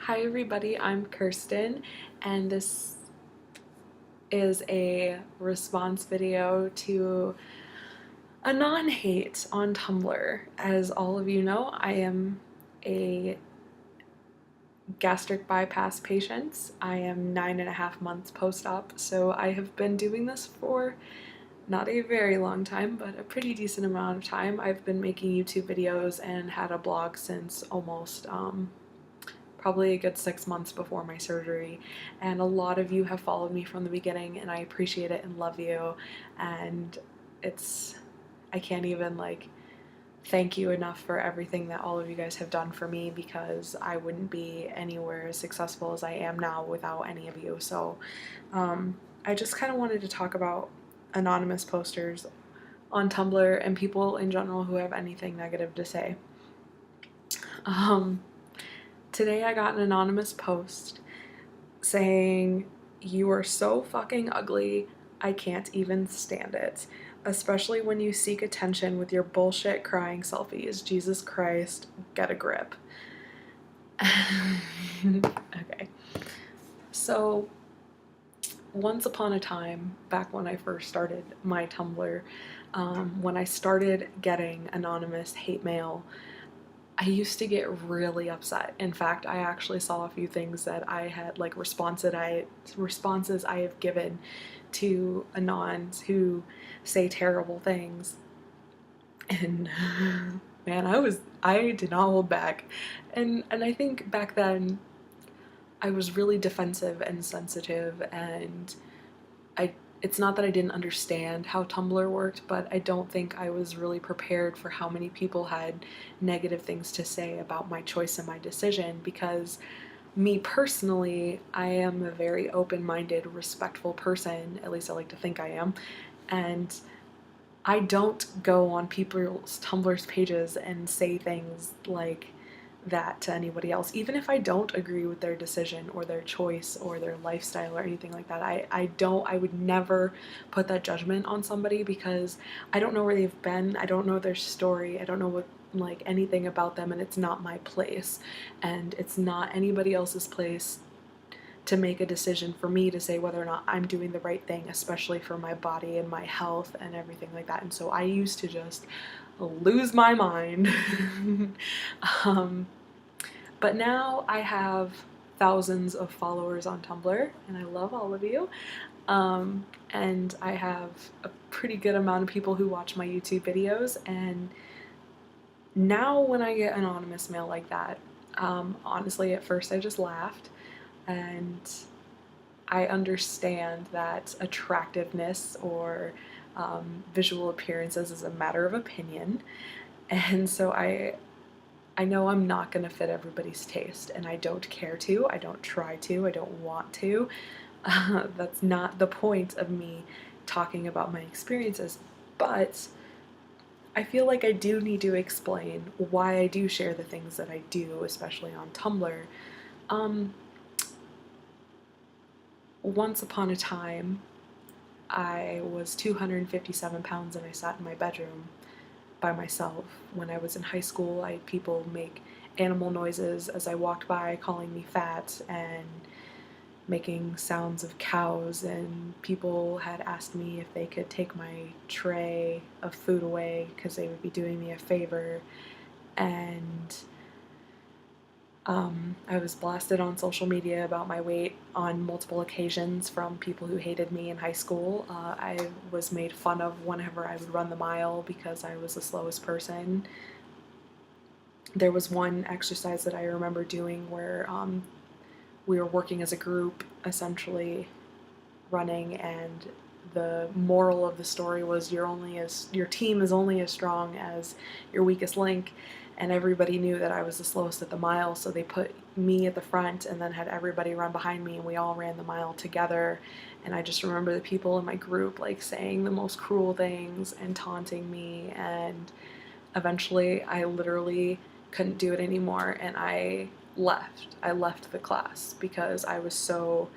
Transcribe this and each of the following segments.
Hi everybody, I'm Kirsten, and this is a response video to Anon hate on Tumblr. As all of you know, I am a gastric bypass patient. I am 9.5 months post-op, so I have been doing this for not a very long time, but a pretty decent amount of time. I've been making YouTube videos and had a blog since almost probably a good 6 months before my surgery, and a lot of you have followed me from the beginning, and I appreciate it and love you, and I can't even thank you enough for everything that all of you guys have done for me, because I wouldn't be anywhere as successful as I am now without any of you. So I just kind of wanted to talk about anonymous posters on Tumblr and people in general who have anything negative to say. Today I got an anonymous post saying, "You are so fucking ugly, I can't even stand it. Especially when you seek attention with your bullshit crying selfies. Jesus Christ, get a grip." Okay. So, once upon a time, back when I first started my Tumblr, when I started getting anonymous hate mail, I used to get really upset. In fact, I actually saw a few things that I had, like responses I have given to Anons who say terrible things. And man, I did not hold back. And I think back then I was really defensive and sensitive, and it's not that I didn't understand how Tumblr worked, but I don't think I was really prepared for how many people had negative things to say about my choice and my decision, because me personally, I am a very open-minded, respectful person, at least I like to think I am, and I don't go on people's Tumblr's pages and say things like that to anybody else, even if I don't agree with their decision or their choice or their lifestyle or anything like that. I would never put that judgment on somebody, because I don't know where they've been, I don't know their story, I don't know anything about them, and it's not my place, and it's not anybody else's place to make a decision for me to say whether or not I'm doing the right thing, especially for my body and my health and everything like that. And so I used to just lose my mind. But now I have thousands of followers on Tumblr, and I love all of you. And I have a pretty good amount of people who watch my YouTube videos, and now when I get anonymous mail like that, honestly, at first I just laughed, and I understand that attractiveness or visual appearances is a matter of opinion, and so I know I'm not going to fit everybody's taste, and I don't care to, I don't try to, I don't want to. That's not the point of me talking about my experiences, but I feel like I do need to explain why I do share the things that I do, especially on Tumblr. Once upon a time, I was 257 pounds and I sat in my bedroom by myself. When I was in high school, I had people make animal noises as I walked by, calling me fat and making sounds of cows, and people had asked me if they could take my tray of food away because they would be doing me a favor. And I was blasted on social media about my weight on multiple occasions from people who hated me in high school. I was made fun of whenever I would run the mile because I was the slowest person. There was one exercise that I remember doing where we were working as a group, essentially running, and the moral of the story was your team is only as strong as your weakest link, and everybody knew that I was the slowest at the mile, so they put me at the front and then had everybody run behind me, and we all ran the mile together. And I just remember the people in my group saying the most cruel things and taunting me, and eventually I literally couldn't do it anymore, and I left the class because I was so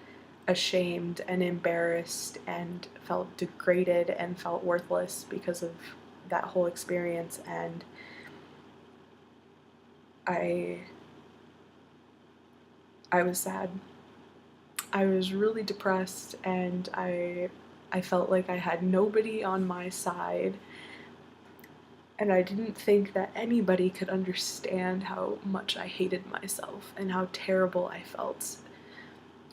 ashamed and embarrassed and felt degraded and felt worthless because of that whole experience. And I I was sad. I was really depressed, and I felt like I had nobody on my side, and I didn't think that anybody could understand how much I hated myself and how terrible I felt.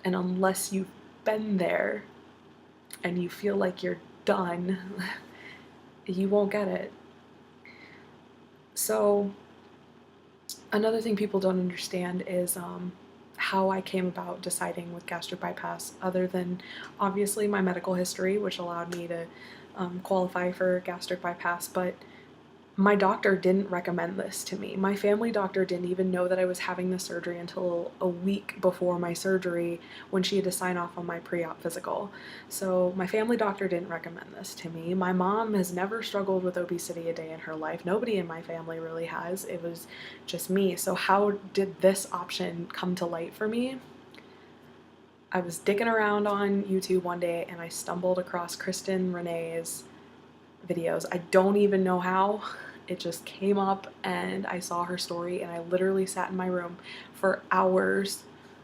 And unless you've been there and you feel like you're done, you won't get it. So another thing people don't understand is how I came about deciding with gastric bypass, other than obviously my medical history, which allowed me to qualify for gastric bypass, but my doctor didn't recommend this to me. My family doctor didn't even know that I was having the surgery until a week before my surgery, when she had to sign off on my pre-op physical. So my family doctor didn't recommend this to me. My mom has never struggled with obesity a day in her life. Nobody in my family really has. It was just me. So how did this option come to light for me? I was digging around on YouTube one day and I stumbled across Kristen Renee's videos. I don't even know how. It just came up and I saw her story, and I literally sat in my room for hours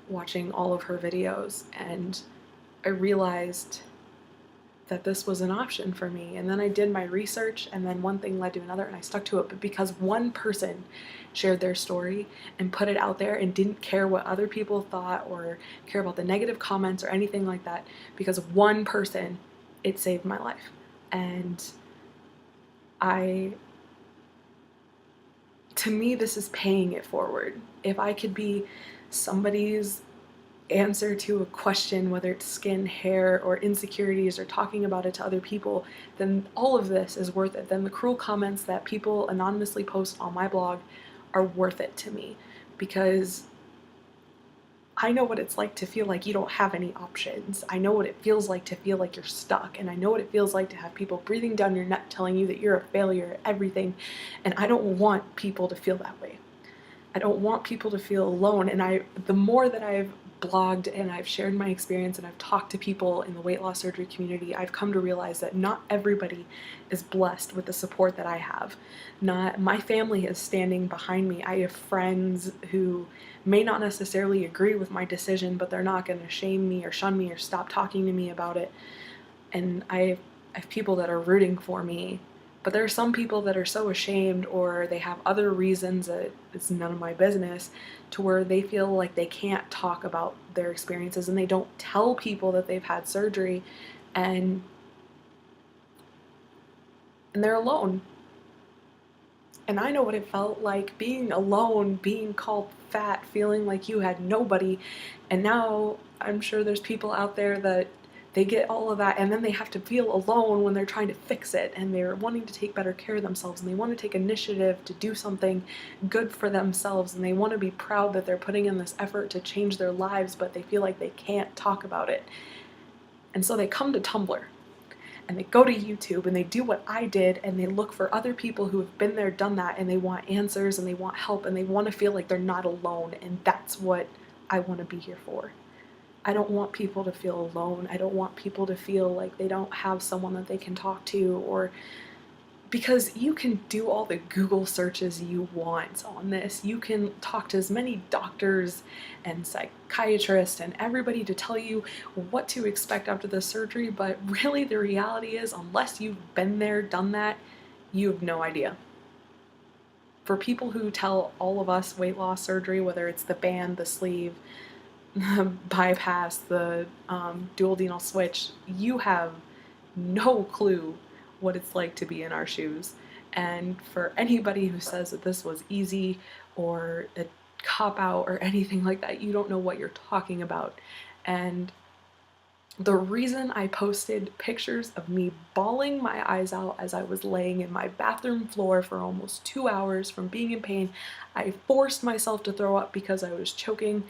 watching all of her videos, and I realized that this was an option for me. And then I did my research, and then one thing led to another, and I stuck to it. But because one person shared their story and put it out there and didn't care what other people thought or care about the negative comments or anything like that, because of one person, it saved my life. And to me, this is paying it forward. If I could be somebody's answer to a question, whether it's skin, hair, or insecurities, or talking about it to other people, then all of this is worth it. Then the cruel comments that people anonymously post on my blog are worth it to me, because I know what it's like to feel like you don't have any options. I know what it feels like to feel like you're stuck, and I know what it feels like to have people breathing down your neck telling you that you're a failure at everything, and I don't want people to feel that way. I don't want people to feel alone, and the more that I've blogged and I've shared my experience and I've talked to people in the weight loss surgery community, I've come to realize that not everybody is blessed with the support that I have. Not my family is standing behind me. I have friends who may not necessarily agree with my decision, but they're not going to shame me or shun me or stop talking to me about it. And I have people that are rooting for me. But there are some people that are so ashamed, or they have other reasons that it's none of my business, to where they feel like they can't talk about their experiences, and they don't tell people that they've had surgery, and they're alone. And I know what it felt like, being alone, being called fat, feeling like you had nobody. And now I'm sure there's people out there that they get all of that, and then they have to feel alone when they're trying to fix it, and they're wanting to take better care of themselves, and they want to take initiative to do something good for themselves, and they want to be proud that they're putting in this effort to change their lives, but they feel like they can't talk about it. And so they come to Tumblr, and they go to YouTube, and they do what I did, and they look for other people who have been there, done that, and they want answers, and they want help, and they want to feel like they're not alone, and that's what I want to be here for. I don't want people to feel alone. I don't want people to feel like they don't have someone that they can talk to, or because you can do all the Google searches you want on this. You can talk to as many doctors and psychiatrists and everybody to tell you what to expect after the surgery, but really the reality is, unless you've been there, done that, you have no idea. For people who tell all of us weight loss surgery, whether it's the band, the sleeve, bypass, the duodenal switch, you have no clue what it's like to be in our shoes. And for anybody who says that this was easy or a cop out or anything like that, you don't know what you're talking about. And the reason I posted pictures of me bawling my eyes out as I was laying in my bathroom floor for almost 2 hours from being in pain, I forced myself to throw up because I was choking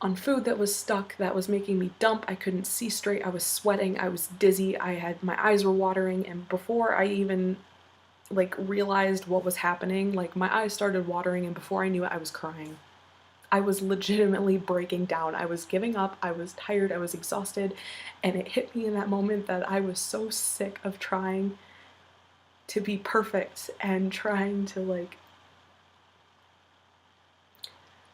on food that was stuck, that was making me dump. I couldn't see straight. I was sweating. I was dizzy. My eyes were watering. And before I even realized what was happening, my eyes started watering, and before I knew it, I was crying. I was legitimately breaking down. I was giving up. I was tired. I was exhausted. And it hit me in that moment that I was so sick of trying to be perfect and trying to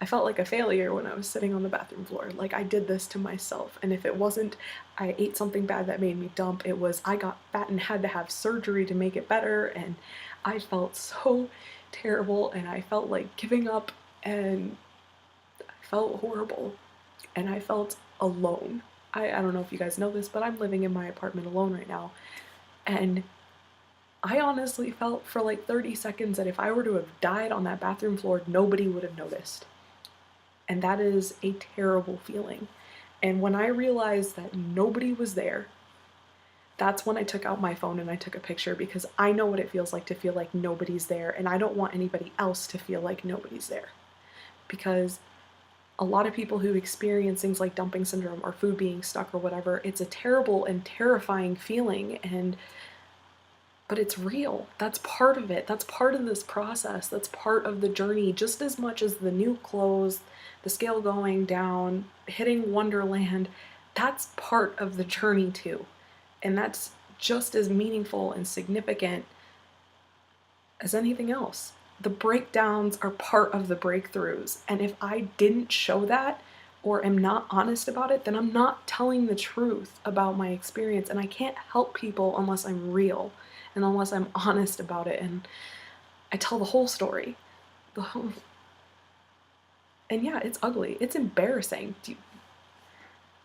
I felt like a failure when I was sitting on the bathroom floor. Like, I did this to myself. And if it wasn't I ate something bad that made me dump, it was I got fat and had to have surgery to make it better. And I felt so terrible, and I felt like giving up, and I felt horrible, and I felt alone. I don't know if you guys know this, but I'm living in my apartment alone right now. And I honestly felt for like 30 seconds that if I were to have died on that bathroom floor, nobody would have noticed. And that is a terrible feeling. And when I realized that nobody was there, that's when I took out my phone and I took a picture, because I know what it feels like to feel like nobody's there, and I don't want anybody else to feel like nobody's there. Because a lot of people who experience things like dumping syndrome or food being stuck or whatever, it's a terrible and terrifying feeling, but it's real. That's part of it. That's part of this process. That's part of the journey, just as much as the new clothes, the scale going down, hitting Wonderland. That's part of the journey too. And that's just as meaningful and significant as anything else. The breakdowns are part of the breakthroughs. And if I didn't show that or am not honest about it, then I'm not telling the truth about my experience. And I can't help people unless I'm real and unless I'm honest about it. And I tell the whole story. And yeah, it's ugly. It's embarrassing.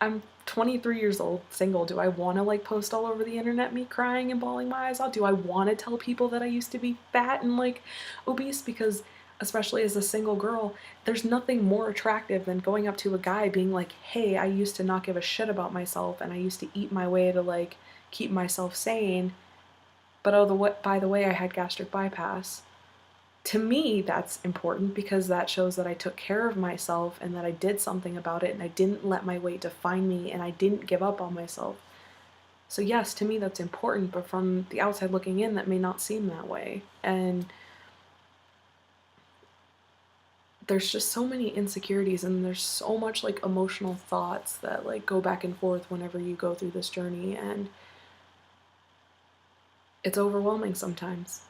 I'm 23 years old, single. Do I want to like post all over the internet me crying and bawling my eyes out? Do I want to tell people that I used to be fat and like obese? Because especially as a single girl, there's nothing more attractive than going up to a guy being like, hey, I used to not give a shit about myself and I used to eat my way to like keep myself sane. But oh, by the way, I had gastric bypass. To me, that's important because that shows that I took care of myself and that I did something about it, and I didn't let my weight define me, and I didn't give up on myself. So yes, to me that's important, but from the outside looking in, that may not seem that way. And there's just so many insecurities, and there's so much like emotional thoughts that like go back and forth whenever you go through this journey, and it's overwhelming sometimes.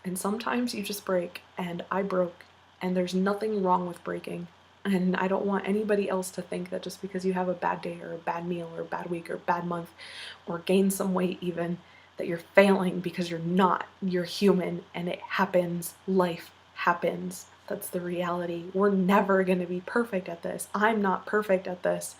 And sometimes you just break, and I broke, and there's nothing wrong with breaking. And I don't want anybody else to think that just because you have a bad day or a bad meal or a bad week or a bad month or gain some weight even, that you're failing, because you're not. You're human, and it happens. Life happens. That's the reality. We're never going to be perfect at this. I'm not perfect at this.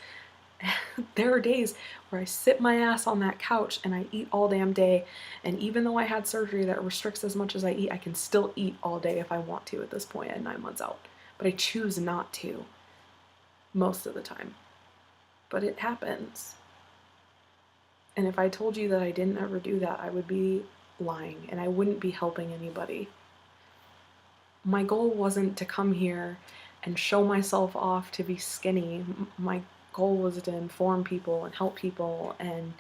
There are days where I sit my ass on that couch and I eat all damn day, and even though I had surgery that restricts as much as I eat, I can still eat all day if I want to at this point at 9 months out. But I choose not to most of the time. But it happens. And if I told you that I didn't ever do that, I would be lying, and I wouldn't be helping anybody. My goal wasn't to come here and show myself off to be skinny. My goal was to inform people and help people, and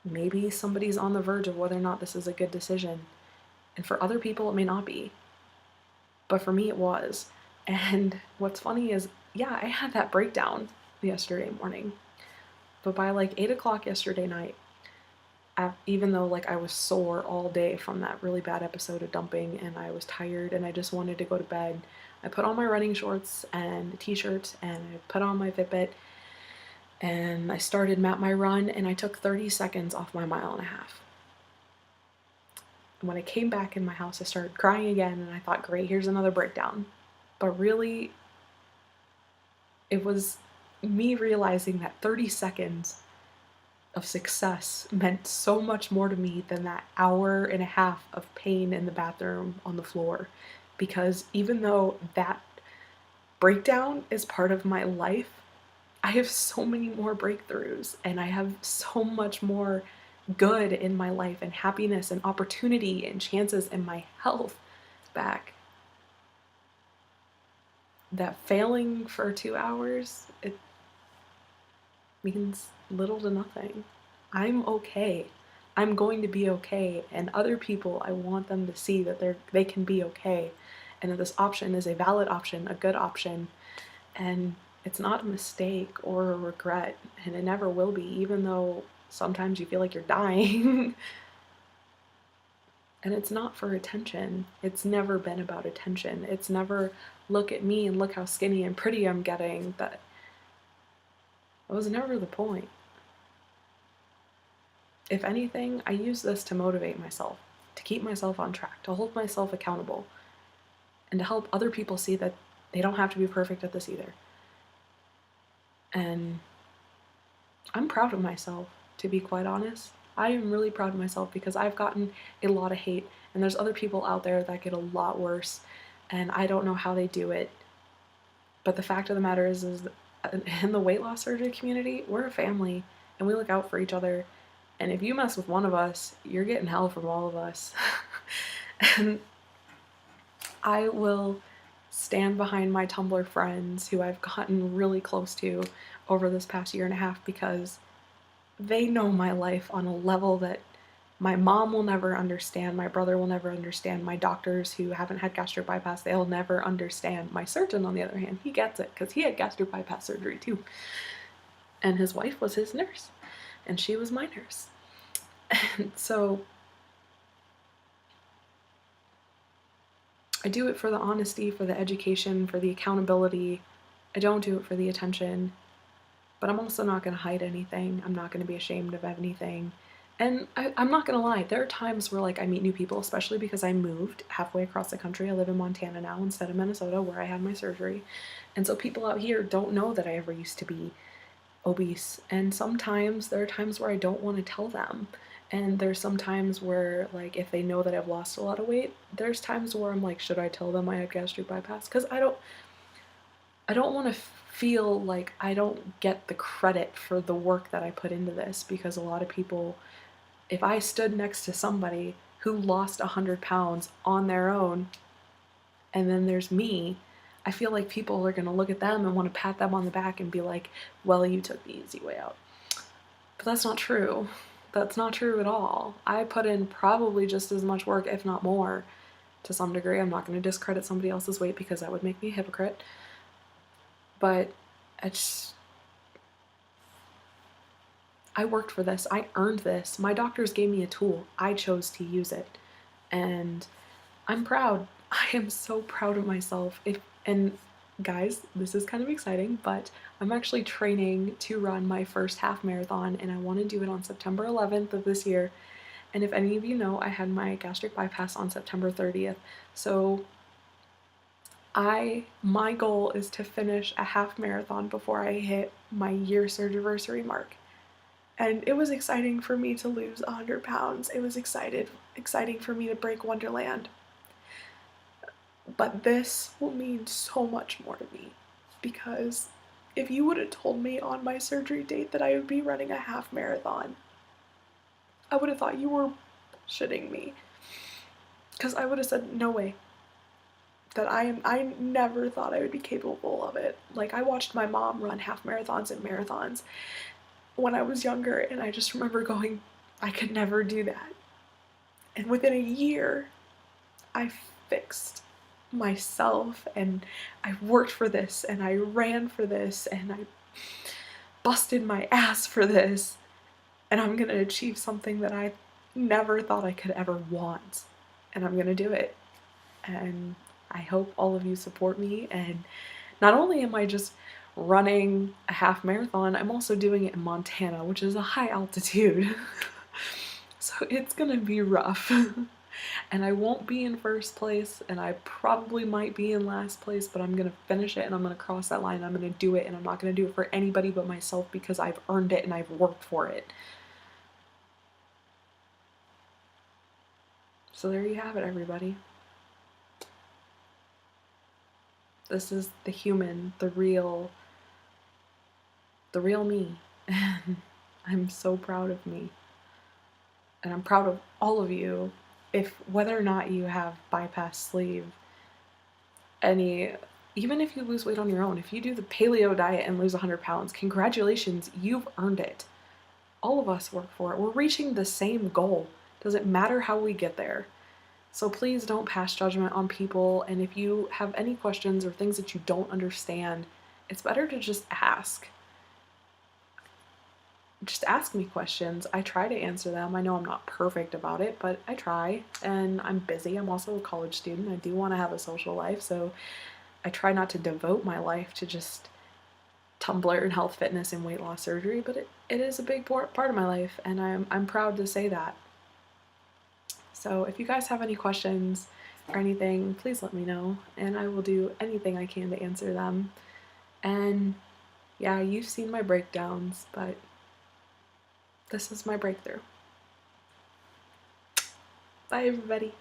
maybe somebody's on the verge of whether or not this is a good decision. And for other people, it may not be. But for me, it was. And what's funny is, yeah, I had that breakdown yesterday morning. But by like 8 o'clock yesterday night, even though like I was sore all day from that really bad episode of dumping, and I was tired and I just wanted to go to bed, I put on my running shorts and a t-shirt, and I put on my Fitbit, and I started my run, and I took 30 seconds off my 1.5 miles. And when I came back in my house, I started crying again, and I thought, great, here's another breakdown. But really, it was me realizing that 30 seconds of success meant so much more to me than that 1.5 hours of pain in the bathroom on the floor. Because even though that breakdown is part of my life, I have so many more breakthroughs, and I have so much more good in my life, and happiness and opportunity and chances, and my health back. That failing for 2 hours, it means little to nothing. I'm okay. I'm going to be okay, and other people, I want them to see that they can be okay, and that this option is a valid option, a good option, and it's not a mistake or a regret, and it never will be, even though sometimes you feel like you're dying. And it's not for attention. It's never been about attention. It's never, look at me and look how skinny and pretty I'm getting. That was never the point. If anything, I use this to motivate myself, to keep myself on track, to hold myself accountable, and to help other people see that they don't have to be perfect at this either. And I'm proud of myself, to be quite honest. I am really proud of myself because I've gotten a lot of hate, and there's other people out there that get a lot worse, and I don't know how they do it. But the fact of the matter is in the weight loss surgery community, we're a family, and we look out for each other. And if you mess with one of us, you're getting hell from all of us. And I will stand behind my Tumblr friends who I've gotten really close to over this past year and a half because they know my life on a level that my mom will never understand, my brother will never understand, my doctors who haven't had gastric bypass, they'll never understand. My surgeon, on the other hand, he gets it because he had gastric bypass surgery too. And his wife was his nurse, and she was my nurse. And so I do it for the honesty, for the education, for the accountability. I don't do it for the attention, but I'm also not going to hide anything. I'm not going to be ashamed of anything. And I'm not gonna lie, there are times where like I meet new people, especially because I moved halfway across the country. I live in Montana now instead of Minnesota where I had my surgery. And so people out here don't know that I ever used to be obese. And sometimes there are times where I don't want to tell them. And there's some times where like if they know that I've lost a lot of weight, there's times where I'm like, should I tell them I had gastric bypass? Because I don't want to feel like I don't get the credit for the work that I put into this, because a lot of people, if I stood next to somebody who lost 100 pounds on their own, and then there's me, I feel like people are gonna look at them and want to pat them on the back and be like, well, you took the easy way out. But that's not true. That's not true at all. I put in probably just as much work, if not more, to some degree. I'm not gonna discredit somebody else's weight because that would make me a hypocrite. But I worked for this. I earned this. My doctors gave me a tool. I chose to use it. And I'm proud. I am so proud of myself. And guys, this is kind of exciting, but I'm actually training to run my first half marathon, and I want to do it on September 11th of this year. And if any of you know, I had my gastric bypass on September 30th. So my goal is to finish a half marathon before I hit my year surgery mark. And it was exciting for me to lose 100 pounds. It was exciting for me to break Wonderland. But this will mean so much more to me, because if you would have told me on my surgery date that I would be running a half marathon, I would have thought you were shitting me. Because I would have said, no way. That I never thought I would be capable of it. Like, I watched my mom run half marathons and marathons when I was younger, and I just remember going, I could never do that. And within a year, I fixed myself, and I worked for this, and I ran for this, and I busted my ass for this, and I'm gonna achieve something that I never thought I could ever want, and I'm gonna do it. And I hope all of you support me. And not only am I just running a half marathon, I'm also doing it in Montana, which is a high altitude. So it's gonna be rough. And I won't be in first place, and I probably might be in last place, but I'm gonna finish it, and I'm gonna cross that line, and I'm gonna do it, and I'm not gonna do it for anybody but myself, because I've earned it and I've worked for it. So there you have it, everybody. This is the human, the real me. And I'm so proud of me. And I'm proud of all of you, if whether or not you have bypass sleeve, even if you lose weight on your own, if you do the paleo diet and lose 100 pounds, congratulations, you've earned it. All of us work for it. We're reaching the same goal. Doesn't matter how we get there. So please don't pass judgment on people, and if you have any questions or things that you don't understand, it's better to just ask. just ask me questions. I try to answer them. I know I'm not perfect about it, but I try, and I'm busy. I'm also a college student. I do want to have a social life, so I try not to devote my life to just Tumblr and health, fitness, and weight loss surgery, but it is a big part of my life, and I'm proud to say that. So if you guys have any questions or anything, please let me know, and I will do anything I can to answer them. And yeah, you've seen my breakdowns, but this is my breakthrough. Bye, everybody.